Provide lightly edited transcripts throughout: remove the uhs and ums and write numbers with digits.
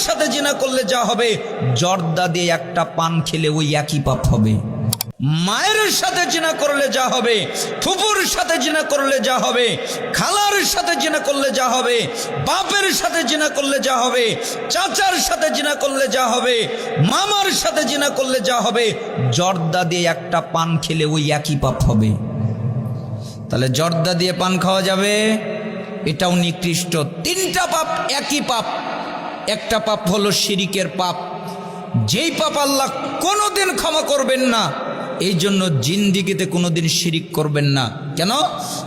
সাথে জিনা করলে যা হবে, জর্দা দিয়ে একটা পান খেলে ওই একই পাপ হবে। মায়ের সাথে জিনা করলে যা হবে, ফুফুর সাথে জিনা করলে যা হবে, খালার সাথে জিনা করলে যা হবে, বাপের সাথে জিনা করলে যা হবে, চাচার সাথে জিনা করলে যা হবে, মামার সাথে জিনা করলে যা হবে, জর্দা দিয়ে একটা পান খেলে ওই একই পাপ হবে। তাহলে জর্দা দিয়ে পান খাওয়া যাবে, এটাও নিকৃষ্ট। তিনটা পাপ একই পাপ। একটা পাপ হলো শিরিকের পাপ, যেই পাপ আল্লাহ কোনোদিন ক্ষমা করবেন না। এই জন্য জিন্দিগিতে কোনোদিন শিরিক করবেন না। কেন?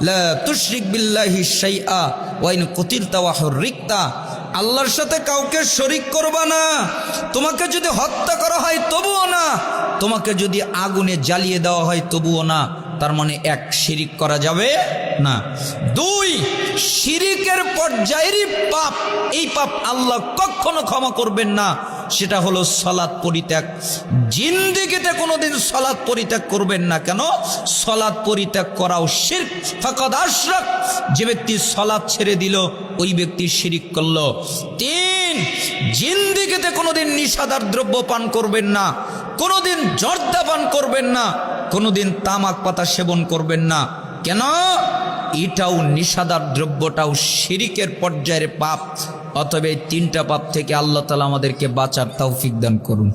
লা তুশরিক বিল্লাহি শাইআ ওয়া ইন কুতিলতা ওয়া হুররিকতা, আল্লাহর সাথে কাউকে শরিক করবা না। তোমাকে যদি হত্যা করা হয় তবুও না, তোমাকে যদি আগুনে জ্বালিয়ে দেওয়া হয় তবুও না। তার মানে এক, শিরিক করা যাবে না। দুই, শিরিকের পর্যায়েরই পাপ, এই পাপ আল্লাহ কখনো ক্ষমা করবেন না। সেটা হলো সালাত পরিত্যাগ। জিন্দেগিতে কোনোদিন সালাত পরিত্যাগ করবেন না। কেন? সালাত পরিত্যাগ করাও শিরক। ফাকাদ আশরাক, যে ব্যক্তি সালাত ছেড়ে দিল ওই ব্যক্তি শিরিক করলো। তিন, জিন্দেগিতে কোনোদিন নিশাদার দ্রব্য পান করবেন না, কোনোদিন জর্দা পান করবেন না, কোনোদিন তামাক পাতা সেবন করবেন না। কেন? এটাও নিশাদার দ্রব্যটাও শিরিকের পর্যায়ের পাপ। অতএব এই তিনটা পাপ থেকে আল্লাহ তাআলা আমাদেরকে বাঁচার তৌফিক দান করুন।